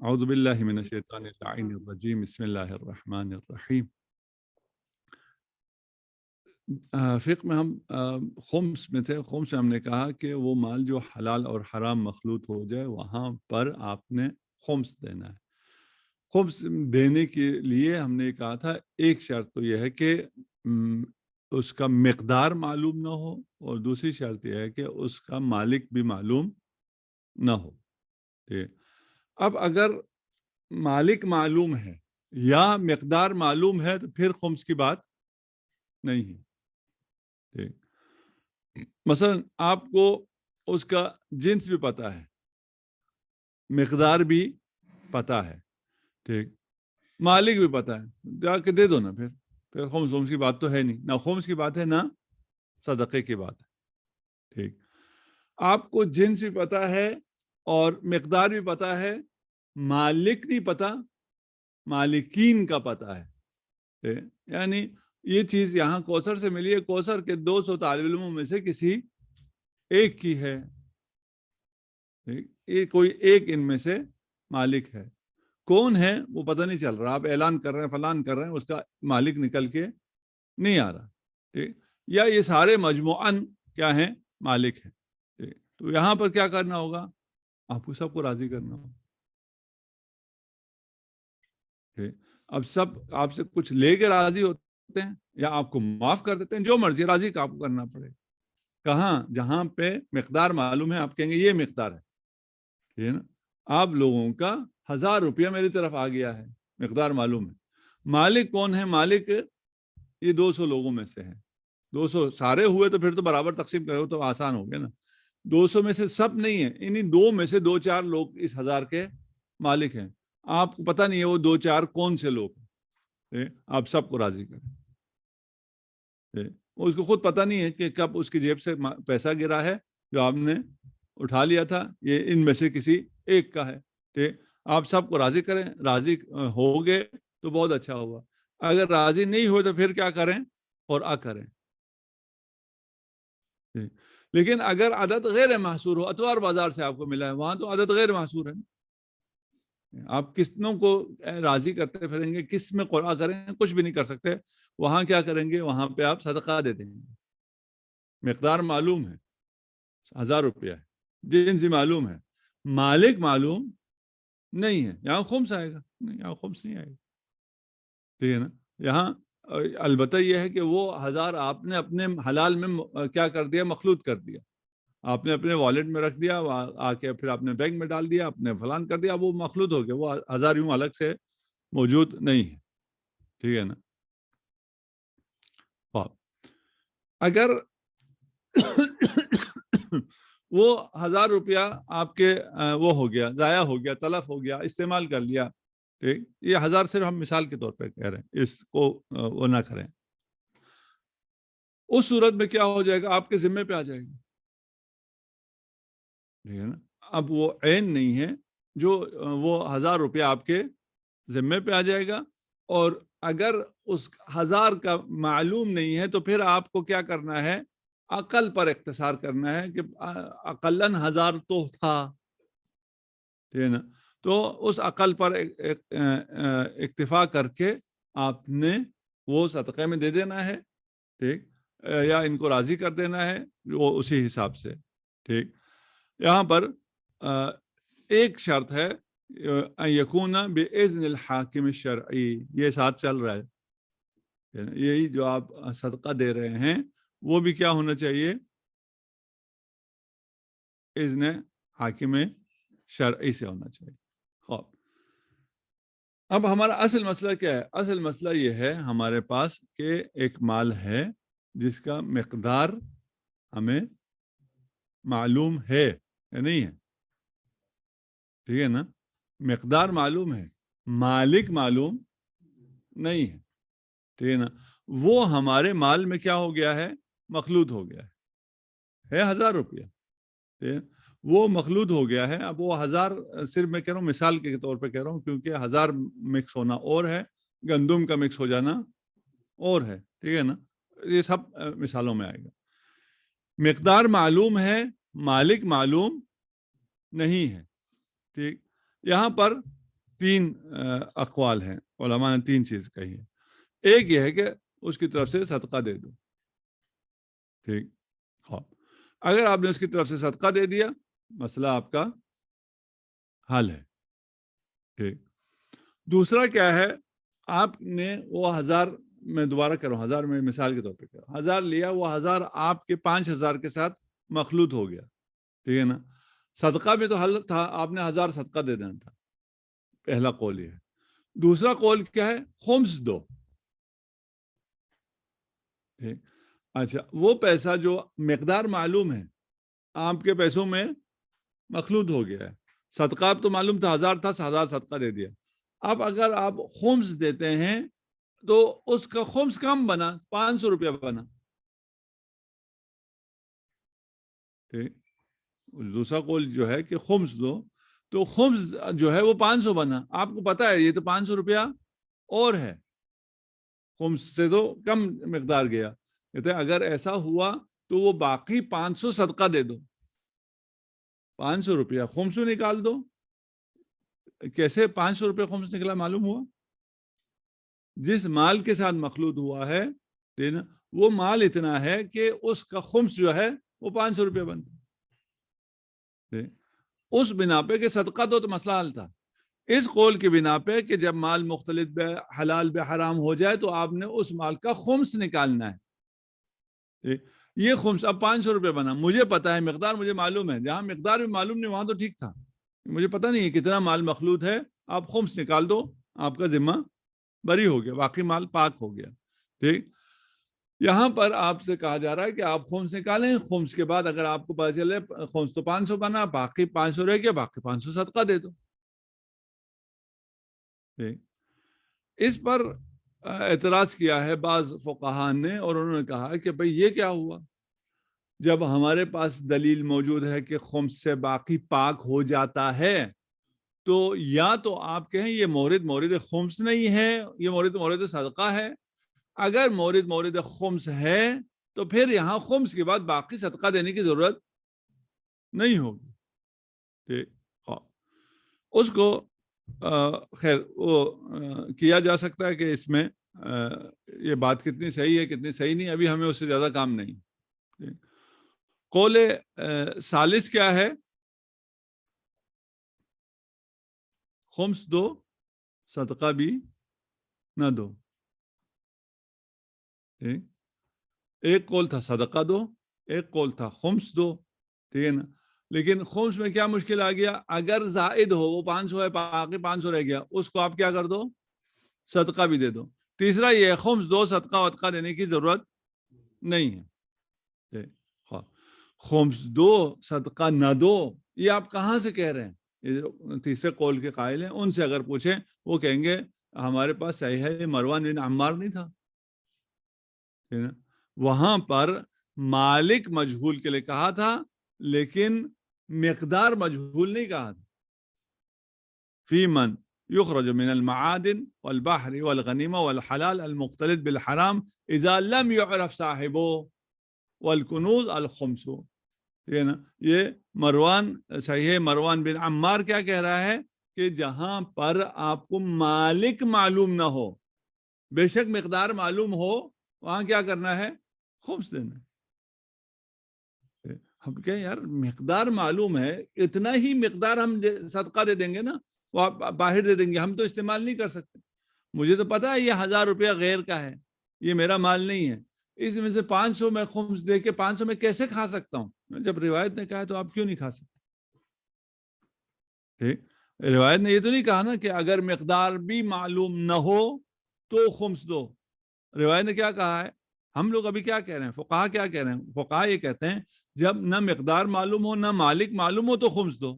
اعوذ باللہ من الشیطان اللعین الرجیم بسم اللہ الرحمن الرحیم۔ فقہ میں ہم خمس میں تھے۔ خمس میں ہم نے کہا کہ وہ مال جو حلال اور حرام مخلوط ہو جائے وہاں پر آپ نے خمس دینا ہے۔ خمس دینے کے لیے ہم نے کہا تھا ایک شرط تو یہ ہے کہ اس کا مقدار معلوم نہ ہو، اور دوسری شرط یہ ہے کہ اس کا مالک بھی معلوم نہ ہو۔ اب اگر مالک معلوم ہے یا مقدار معلوم ہے تو پھر خمس کی بات نہیں ہے۔ مثلا آپ کو اس کا جنس بھی پتا ہے، مقدار بھی پتا ہے، ٹھیک، مالک بھی پتا ہے، جا کے دے دو نا، پھر خمس کی بات تو ہے نہیں، نہ خمس کی بات ہے نہ صدقے کی بات ہے، ٹھیک۔ آپ کو جنس بھی پتا ہے اور مقدار بھی پتا ہے، مالک نہیں پتا، مالکین کا پتا ہے، یعنی یہ چیز یہاں کوثر سے ملی ہے، کوثر کے 200 طالب علموں میں سے کسی ایک کی ہے، یہ کوئی ایک ان میں سے مالک ہے، کون ہے وہ پتہ نہیں چل رہا، آپ اعلان کر رہے ہیں فلان کر رہے ہیں، اس کا مالک نکل کے نہیں آ رہا، ٹھیک، یا یہ سارے مجموعاً کیا ہیں، مالک ہیں، ٹھیک۔ تو یہاں پر کیا کرنا ہوگا، آپ کو سب کو راضی کرنا ہوگا، ٹھیک۔ اب سب آپ سے کچھ لے کے راضی ہوتے ہیں یا آپ کو معاف کر دیتے ہیں، جو مرضی، راضی کا آپ کو کرنا پڑے، کہاں، جہاں پہ مقدار معلوم ہے، آپ کہیں گے یہ مقدار ہے، ٹھیک ہے نا، آپ لوگوں کا 1000 روپیہ میری طرف آ گیا ہے، مقدار معلوم ہے، مالک کون ہے، مالک یہ 200 لوگوں میں سے ہے، 200 سارے ہوئے تو پھر تو برابر تقسیم کرو تو آسان ہو گیا نا، 200 میں سے سب نہیں ہے، انہی 2 میں سے 2-4 لوگ اس 1000 کے مالک ہیں، آپ کو پتہ نہیں ہے وہ 2-4 کون سے لوگ ہیں، آپ سب کو راضی کریں، اس کو خود پتہ نہیں ہے کہ کب اس کی جیب سے پیسہ گرا ہے جو آپ نے اٹھا لیا تھا، یہ ان میں سے کسی ایک کا ہے، ٹھیک، آپ سب کو راضی کریں، راضی ہو گئے تو بہت اچھا ہوا، اگر راضی نہیں ہوئے تو پھر کیا کریں، اور کریں، لیکن اگر عدد غیر محصور ہو، اتوار بازار سے آپ کو ملا ہے، وہاں تو عدد غیر محصور ہے، آپ کتنوں کو راضی کرتے پھریں گے، کس میں قرعہ کریں گے، کچھ بھی نہیں کر سکتے، وہاں کیا کریں گے، وہاں پہ آپ صدقہ دے دیں گے، مقدار معلوم ہے 1000 روپیہ ہے، جنس معلوم ہے، مالک معلوم نہیں ہے، یہاں خمس آئے گا، نہیں، یہاں خمس نہیں آئے گا، ٹھیک ہے نا، یہاں البتہ یہ ہے کہ وہ 1000 آپ نے اپنے حلال میں کیا کر دیا، مخلوط کر دیا، آپ نے اپنے والیٹ میں رکھ دیا، آ کے پھر آپ نے بینک میں ڈال دیا، اپنے فلان کر دیا، وہ مخلوط ہو گیا، وہ 1000 یوں الگ سے موجود نہیں ہے، ٹھیک ہے نا۔ اگر وہ 1000 روپیہ آپ کے وہ ہو گیا، ضائع ہو گیا، تلف ہو گیا، استعمال کر لیا، ٹھیک، یہ 1000 صرف ہم مثال کے طور پہ کہہ رہے ہیں، اس کو وہ نہ کریں، اس صورت میں کیا ہو جائے گا، آپ کے ذمے پہ آ جائے گا، ٹھیک ہے نا، اب وہ عین نہیں ہے، جو وہ 1000 روپیہ آپ کے ذمے پہ آ جائے گا، اور اگر اس 1000 کا معلوم نہیں ہے تو پھر آپ کو کیا کرنا ہے، عقل پر اختصار کرنا ہے کہ اقلاً 1000 تو تھا، ٹھیک ہے نا، تو اس عقل پر اکتفا کر کے آپ نے وہ صدقے میں دے دینا ہے، ٹھیک، یا ان کو راضی کر دینا ہے وہ اسی حساب سے، ٹھیک۔ یہاں پر ایک شرط ہے، یکون باذن الحاکم الشرعی، یہ ساتھ چل رہا ہے، یہی جو آپ صدقہ دے رہے ہیں وہ بھی کیا ہونا چاہیے، اذن حاکم شرعی سے ہونا چاہیے۔ خوب، اب ہمارا اصل مسئلہ کیا ہے، اصل مسئلہ یہ ہے ہمارے پاس کہ ایک مال ہے جس کا مقدار ہمیں معلوم ہے یا نہیں ہے، ٹھیک ہے نا، مقدار معلوم ہے، مالک معلوم نہیں ہے، ٹھیک ہے نا، وہ ہمارے مال میں کیا ہو گیا ہے، مخلوط ہو گیا ہے 1000 روپیہ، ٹھیک ہے؟ وہ مخلوط ہو گیا ہے، اب وہ 1000 صرف میں کہہ رہا ہوں مثال کے طور پہ کہہ رہا ہوں، کیونکہ 1000 مکس ہونا اور ہے، گندم کا مکس ہو جانا اور ہے، ٹھیک ہے نا، یہ سب مثالوں میں آئے گا، مقدار معلوم ہے، مالک معلوم نہیں ہے، ٹھیک، یہاں پر تین اقوال ہیں، علماء نے تین چیز کہی ہے. ایک یہ ہے کہ اس کی طرف سے صدقہ دے دو. ٹھیک. ہاں، اگر آپ نے اس کی طرف سے صدقہ دے دیا مسئلہ آپ کا حل ہے. ٹھیک. دوسرا کیا ہے، آپ نے وہ 1000، میں دوبارہ کر رہا ہوں، 1000 میں مثال کے طور پہ کر رہا ہوں، 1000 لیا، وہ 1000 آپ کے 5000 کے ساتھ مخلوط ہو گیا. ٹھیک ہے نا. صدقہ بھی تو حل تھا، آپ نے 1000 صدقہ دے دینا تھا. پہلا قول یہ ہے. دوسرا قول کیا ہے، خمس دو. ٹھیک. اچھا، وہ پیسہ جو مقدار معلوم ہے آپ کے پیسوں میں مخلوط ہو گیا ہے. صدقہ تو معلوم تھا 1000 تھا، 1000 صدقہ دے دیا. اب اگر آپ خمس دیتے ہیں تو اس کا خمس کم بنا، 500 روپیہ بنا. ٹھیک. دوسرا قول جو ہے کہ خمس دو، تو خمس جو ہے وہ 500 بنا. آپ کو پتا ہے یہ تو 500 روپیہ اور ہے، خمس سے تو کم مقدار گیا. کہتے ہیں اگر ایسا ہوا تو وہ باقی 500 صدقہ دے دو. 500 روپیہ خمس میں نکال دو. کیسے 500 روپیہ خمس نکلا معلوم ہوا؟ جس مال کے ساتھ مخلوط ہوا ہے وہ مال اتنا ہے کہ اس کا خمس جو ہے وہ 500 روپیہ بنتا. اس بنا پہ کہ صدقہ دو تو مسئلہ حل تھا. اس قول کی بنا پہ کہ جب مال مختلف بے حلال بے حرام ہو جائے تو آپ نے اس مال کا خمس نکالنا ہے. یہ خمس اب 500 روپے بنا. مجھے پتا ہے مقدار، مجھے معلوم ہے، جہاں مقدار بھی معلوم نہیں وہاں تو ٹھیک تھا. مجھے پتا نہیں ہے کتنا مال مخلوط ہے، آپ خمس نکال دو، آپ کا ذمہ بری ہو گیا، باقی مال پاک ہو گیا. ٹھیک. یہاں پر آپ سے کہا جا رہا ہے کہ آپ خمس نکالیں. خمس کے بعد اگر آپ کو پتا چلے خمس تو 500 بنا، باقی 500 رہ گیا، باقی 500 صدقہ دے دو. اس پر اعتراض کیا ہے بعض فقہاء نے، اور انہوں نے کہا کہ بھئی یہ کیا ہوا، جب ہمارے پاس دلیل موجود ہے کہ خمس سے باقی پاک ہو جاتا ہے تو یا تو آپ کہیں یہ مورد خمس نہیں ہے، یہ مورد صدقہ ہے. اگر مورد خمس ہے تو پھر یہاں خمس کے بعد باقی صدقہ دینے کی ضرورت نہیں ہوگی. ٹھیک. اس کو خیر وہ کیا جا سکتا ہے کہ اس میں یہ بات کتنی صحیح ہے کتنی صحیح نہیں، ابھی ہمیں اس سے زیادہ کام نہیں. قول ثالث کیا ہے، خمس دو صدقہ بھی نہ دو. ایک قول تھا صدقہ دو، ایک قول تھا خمس دو. ٹھیک ہے نا. لیکن خمس میں کیا مشکل آ گیا، اگر زائد ہو، وہ 500 ہے باقی 500 رہ گیا، اس کو آپ کیا کر دو، صدقہ بھی دے دو. تیسرا یہ خمس دو، صدقہ ودقہ دینے کی ضرورت نہیں ہے. خمس دو صدقہ نہ دو، یہ آپ کہاں سے کہہ رہے ہیں؟ یہ تیسرے قول کے قائل ہیں، ان سے اگر پوچھیں وہ کہیں گے ہمارے پاس صحیح ہے مروان بن عمار نہیں تھا، وہاں پر مالک مجہول کے لیے کہا تھا لیکن مقدار مجہول نہیں کہا تھا. فی من یخرج من المعادن والبحر والغنیمہ والحلال المختلط بالحرام اذا لم يعرف صاحبه والکنوز الخمس. یہ مروان صحیح مروان بن عمار کیا کہہ رہا ہے کہ جہاں پر آپ کو مالک معلوم نہ ہو، بے شک مقدار معلوم ہو، وہاں کیا کرنا ہے، خمس دینا. ہم کہیں یار مقدار معلوم ہے، اتنا ہی مقدار ہم صدقہ دے دیں گے نا، وہ آپ باہر دے دیں گے، ہم تو استعمال نہیں کر سکتے. مجھے تو پتا ہے یہ 1000 روپیہ غیر کا ہے، یہ میرا مال نہیں ہے، اس میں سے 500 میں خمس دے کے 500 میں کیسے کھا سکتا ہوں؟ جب روایت نے کہا تو آپ کیوں نہیں کھا سکتے؟ روایت نے یہ تو نہیں کہا نا کہ اگر مقدار بھی معلوم نہ ہو تو خمس دو. روایت نے کیا کہا ہے؟ ہم لوگ ابھی کیا کہہ رہے ہیں، فقہا کیا کہہ رہے ہیں؟ فقہا یہ کہتے ہیں جب نہ مقدار معلوم ہو نہ مالک معلوم ہو تو خمس دو.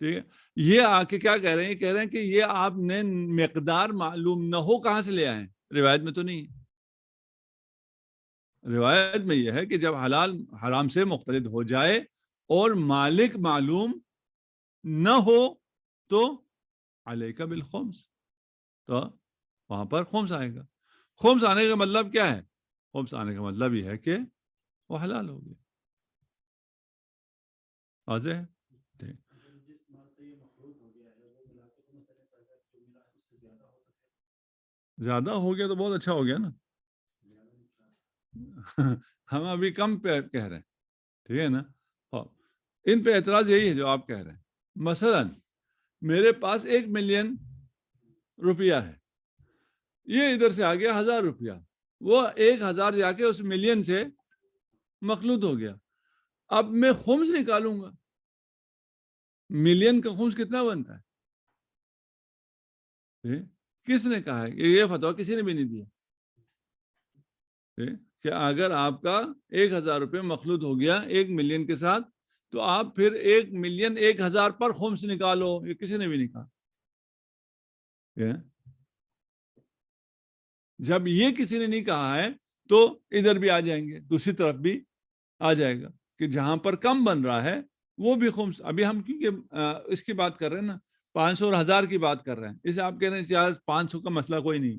ٹھیک ہے. یہ آ کے کیا کہہ رہے ہیں؟ کہہ رہے ہیں کہ یہ آپ نے مقدار معلوم نہ ہو کہاں سے لے آئے ہیں؟ روایت میں تو نہیں. روایت میں یہ ہے کہ جب حلال حرام سے مختلط ہو جائے اور مالک معلوم نہ ہو تو علیک بالخمس، تو وہاں پر خمس آئے گا. خمس آنے کا مطلب کیا ہے؟ خمس آنے کا مطلب یہ ہے کہ وہ حلال ہو گیا. واضح ہے. زیادہ ہو گیا تو بہت اچھا ہو گیا نا. ہم ابھی کم پہ کہہ رہے ہیں, ٹھیک ہے نا. ان پہ اعتراض یہی ہے جو آپ کہہ رہے ہیں. مثلا میرے پاس 1 ملین روپیہ ہے, یہ ادھر سے آ گیا 1000 روپیہ, وہ 1000 جا کے اس ملین سے مخلوط ہو گیا. اب میں خمس نکالوں گا, ملین کا خمس کتنا بنتا ہے؟ کس نے کہا ہے؟ یہ فتویٰ کسی نے بھی نہیں دیا کہ اگر آپ کا 1000 روپے مخلوط ہو گیا 1 ملین کے ساتھ تو آپ پھر 1 ملین 1000 پر خمس نکالو, یہ کسی نے بھی نہیں کہا. جب یہ کسی نے نہیں کہا ہے تو ادھر بھی آ جائیں گے, دوسری طرف بھی آ جائے گا کہ جہاں پر کم بن رہا ہے وہ بھی خمس. ابھی ہم کیونکہ اس کی بات کر رہے ہیں نا, 500 اور 1000 کی بات کر رہے ہیں, اسے آپ کہہ رہے ہیں یار 500 کا مسئلہ کوئی نہیں,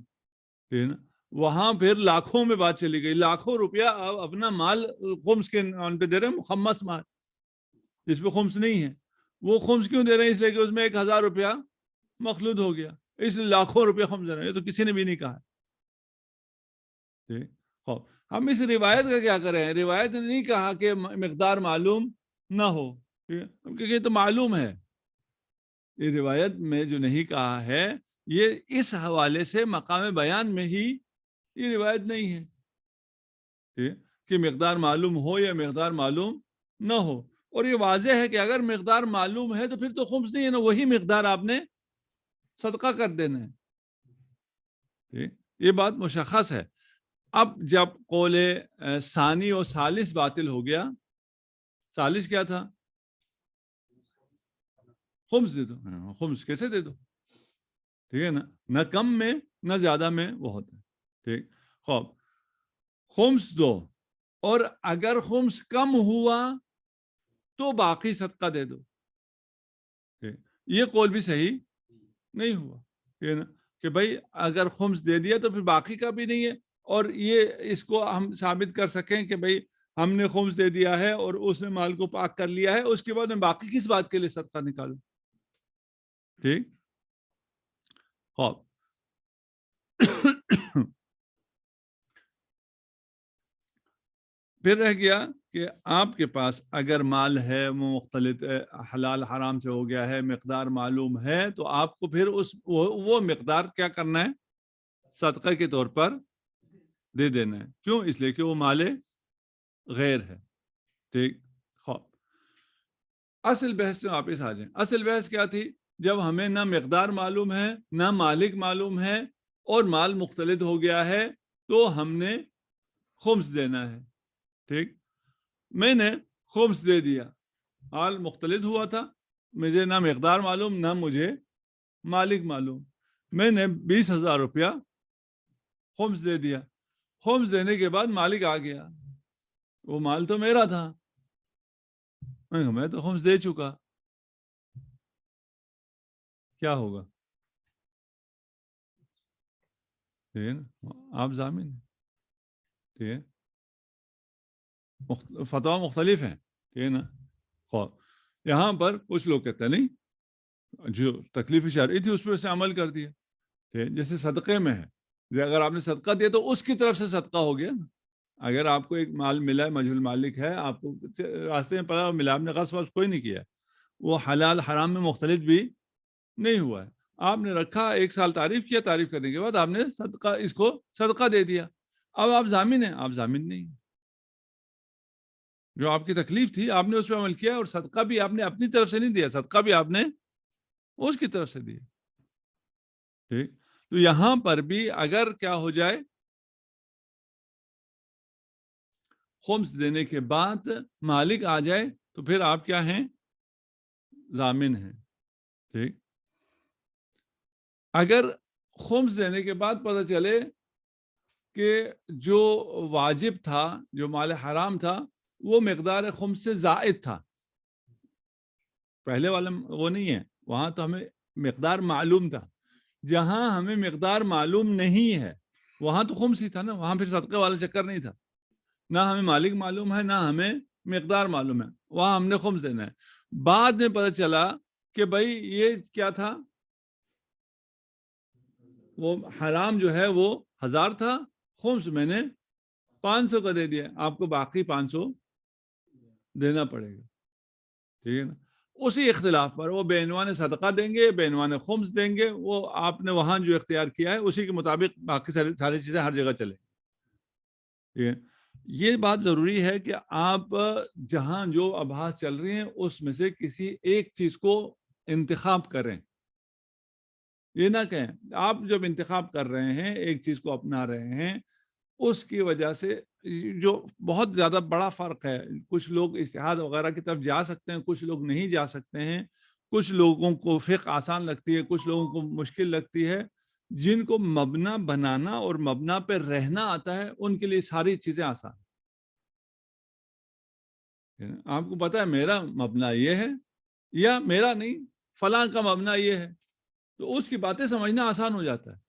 ٹھیک ہے نا. وہاں پھر لاکھوں میں بات چلی گئی, لاکھوں روپیہ اپنا مال خمس کے نام پہ دے رہے ہیں, مخمس مال جس پہ خمس نہیں ہے. وہ خمس کیوں دے رہے ہیں؟ اس لیے کہ اس میں 1000 روپیہ مخلوط ہو گیا, اس لیے لاکھوں روپیہ خمس دے رہے ہیں. یہ تو کسی نے بھی نہیں کہا. ہم اس روایت کا کیا کریں؟ روایت نے نہیں کہا کہ مقدار معلوم نہ ہو, کیونکہ یہ تو معلوم ہے. یہ روایت میں جو نہیں کہا ہے, یہ اس حوالے سے مقام بیان میں ہی یہ روایت نہیں ہے کہ مقدار معلوم ہو یا مقدار معلوم نہ ہو. اور یہ واضح ہے کہ اگر مقدار معلوم ہے تو پھر تو خمس نہیں ہے نا, وہی مقدار آپ نے صدقہ کر دینا ہے. یہ بات مشخص ہے. اب جب قول ثانی اور ثالث باطل ہو گیا, ثالث کیا تھا؟ خمس دے دو. خمس کیسے دے دو؟ ٹھیک ہے نا, نہ کم میں نہ زیادہ میں وہ ہوتا ہے. ٹھیک, خوب خمس دو, اور اگر خمس کم ہوا تو باقی صدقہ دے دو. یہ قول بھی صحیح نہیں ہوا, ٹھیک ہے نا, کہ بھائی اگر خمس دے دیا تو پھر باقی کا بھی نہیں ہے. اور یہ اس کو ہم ثابت کر سکیں کہ بھائی ہم نے خمس دے دیا ہے اور اس نے مال کو پاک کر لیا ہے, اس کے بعد میں باقی کس بات کے لیے صدقہ نکالوں؟ ٹھیک, خوب پھر رہ گیا کہ آپ کے پاس اگر مال ہے وہ مختلف حلال حرام سے ہو گیا ہے, مقدار معلوم ہے, تو آپ کو پھر وہ مقدار کیا کرنا ہے؟ صدقہ کے طور پر دے دینا ہے. کیوں؟ اس لیے کہ وہ مال غیر ہے. ٹھیک, خوب اصل بحث سے واپس آ جائیں. اصل بحث کیا تھی؟ جب ہمیں نہ مقدار معلوم ہے نہ مالک معلوم ہے اور مال مختلط ہو گیا ہے تو ہم نے خمس دینا ہے. ٹھیک, میں نے خمس دے دیا, مال مختلط ہوا تھا, مجھے نہ مقدار معلوم نہ مجھے مالک معلوم, میں نے 20,000 روپیہ خمس دے دیا. خمس دینے کے بعد مالک آ گیا, وہ مال تو میرا تھا, میں تو خمس دے چکا, کیا ہوگا؟ ٹھیک ہے نا, آپ ضامن ہیں. ٹھیک ہے, فتویٰ مختلف ہیں. ٹھیک ہے نا, یہاں پر کچھ لوگ کہتے ہیں نہیں, جو تکلیف شرعی تھی اس پہ سے عمل کر دیا. جیسے صدقے میں ہے, اگر آپ نے صدقہ دیا تو اس کی طرف سے صدقہ ہو گیا نا. اگر آپ کو ایک مال ملا ہے, مجہول مالک ہے, آپ کو راستے میں پتا ملا, آپ نے غصب وصب کوئی نہیں کیا, وہ حلال حرام میں مختلط بھی نہیں ہوا ہے, آپ نے رکھا, 1 سال تعریف کیا, تعریف کرنے کے بعد آپ نے صدقہ اس کو صدقہ دے دیا. اب آپ ضامن ہیں؟ آپ ضامن نہیں. جو آپ کی تکلیف تھی آپ نے اس پہ عمل کیا, اور صدقہ بھی آپ نے اپنی طرف سے نہیں دیا, صدقہ بھی آپ نے اس کی طرف سے دیا. ٹھیک, تو یہاں پر بھی اگر کیا ہو جائے, خمس دینے کے بعد مالک آ جائے تو پھر آپ کیا ہیں؟ ضامن ہیں. ٹھیک, اگر خمس دینے کے بعد پتہ چلے کہ جو واجب تھا, جو مال حرام تھا, وہ مقدار خمس سے زائد تھا, پہلے والا وہ نہیں ہے, وہاں تو ہمیں مقدار معلوم تھا. جہاں ہمیں مقدار معلوم نہیں ہے وہاں تو خمس ہی تھا نا, وہاں پھر صدقے والا چکر نہیں تھا. نہ ہمیں مالک معلوم ہے نہ ہمیں مقدار معلوم ہے, وہاں ہم نے خمس دینا ہے. بعد میں پتہ چلا کہ بھائی یہ کیا تھا, وہ حرام جو ہے وہ 1000 تھا، خمس میں نے 500 کا دے دیا، آپ کو باقی 500 دینا پڑے گا، ٹھیک ہے نا. اسی اختلاف پر وہ بے عنوان صدقہ دیں گے، بے عنوان خمس دیں گے، وہ آپ نے وہاں جو اختیار کیا ہے اسی کے مطابق باقی ساری چیزیں ہر جگہ چلیں. ٹھیک ہے. یہ بات ضروری ہے کہ آپ جہاں جو ابحاث چل رہی ہیں اس میں سے کسی ایک چیز کو انتخاب کریں. یہ نہ کہیں آپ جب انتخاب کر رہے ہیں ایک چیز کو اپنا رہے ہیں، اس کی وجہ سے جو بہت زیادہ بڑا فرق ہے، کچھ لوگ اجتہاد وغیرہ کی طرف جا سکتے ہیں، کچھ لوگ نہیں جا سکتے ہیں، کچھ لوگوں کو فقہ آسان لگتی ہے، کچھ لوگوں کو مشکل لگتی ہے. جن کو مبنا بنانا اور مبنا پہ رہنا آتا ہے ان کے لیے ساری چیزیں آسان. آپ کو پتا ہے میرا مبنا یہ ہے، یا میرا نہیں فلاں کا مبنا یہ ہے، تو اس کی باتیں سمجھنا آسان ہو جاتا ہے.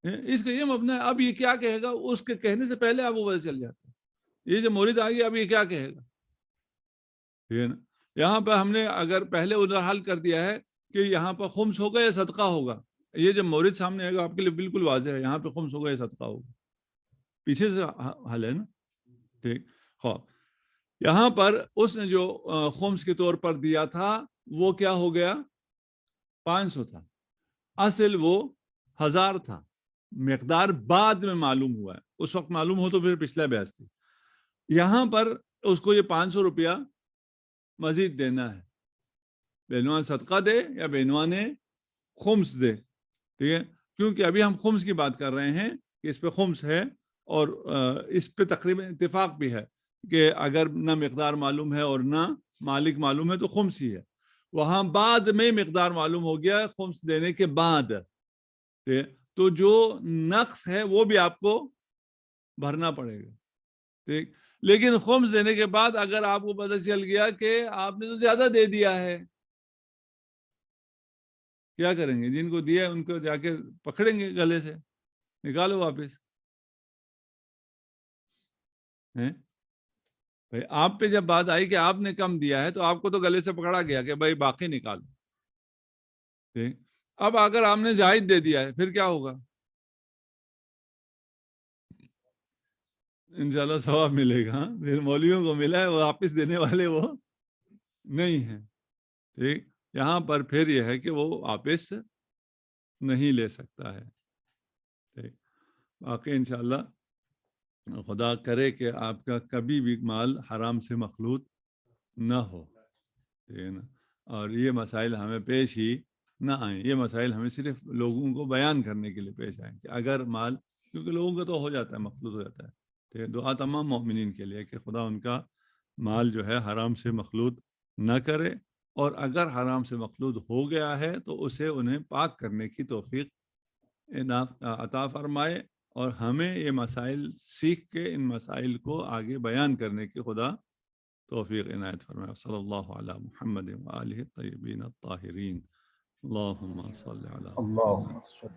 اس کا یہ مبنا ہے، اب یہ کیا کہے گا، اس کے کہنے سے پہلے آپ وہ پتہ چل جاتا ہے. یہ جو مورد آ گیا اب یہ کیا کہے گا، ٹھیک ہے نا. یہاں پہ ہم نے اگر پہلے ادھر حل کر دیا ہے کہ یہاں پہ خمس ہوگا یا صدقہ ہوگا، یہ جب مورد سامنے آئے گا آپ کے لیے بالکل واضح ہے یہاں پہ خمس ہوگا یا صدقہ ہوگا، پیچھے سے حل ہے نا. ٹھیک. خوب یہاں پر اس نے جو خمس کے طور پر دیا تھا وہ کیا ہو گیا، 500 تھا، اصل وہ 1000 تھا، مقدار بعد میں معلوم ہوا ہے، اس وقت معلوم ہو تو پھر پچھلا بحث تھی. یہاں پر اس کو یہ 500 روپیہ مزید دینا ہے، بینوان صدقہ دے یا بینوان خمس دے. ٹھیک ہے. کیونکہ ابھی ہم خمس کی بات کر رہے ہیں کہ اس پہ خمس ہے، اور اس پہ تقریباً اتفاق بھی ہے کہ اگر نہ مقدار معلوم ہے اور نہ مالک معلوم ہے تو خمس ہی ہے. وہاں بعد میں مقدار معلوم ہو گیا خمس دینے کے بعد، تو جو نقص ہے وہ بھی آپ کو بھرنا پڑے گا. ٹھیک. لیکن خمس دینے کے بعد اگر آپ کو پتہ چل گیا کہ آپ نے تو زیادہ دے دیا ہے، کیا کریں گے؟ جن کو دیا ان کو جا کے پکڑیں گے گلے سے، نکالو واپس. بھائی آپ پہ جب بات آئی کہ آپ نے کم دیا ہے تو آپ کو تو گلے سے پکڑا گیا کہ بھائی باقی نکالو. ٹھیک. اب اگر آپ نے زائد دے دیا ہے پھر کیا ہوگا؟ انشاءاللہ ثواب ملے گا. پھر مولویوں کو ملا ہے، وہ واپس دینے والے وہ نہیں ہیں. ٹھیک. یہاں پر پھر یہ ہے کہ وہ واپس نہیں لے سکتا ہے. ٹھیک. باقی انشاءاللہ خدا کرے کہ آپ کا کبھی بھی مال حرام سے مخلوط نہ ہو. ٹھیک ہے نا. اور یہ مسائل ہمیں پیش ہی نہ آئیں، یہ مسائل ہمیں صرف لوگوں کو بیان کرنے کے لیے پیش آئیں کہ اگر مال، کیونکہ لوگوں کا تو ہو جاتا ہے، مخلوط ہو جاتا ہے. ٹھیک ہے. دعا تمام مومنین کے لیے کہ خدا ان کا مال جو ہے حرام سے مخلوط نہ کرے، اور اگر حرام سے مخلوط ہو گیا ہے تو اسے انہیں پاک کرنے کی توفیق عطا فرمائے، اور ہمیں یہ مسائل سیکھ کے ان مسائل کو آگے بیان کرنے کی خدا توفیق عنایت فرمائے. صلی اللہ علی محمد وآلہ الطیبین الطاہرین. اللہم صلی علی محمد. اللهم صل.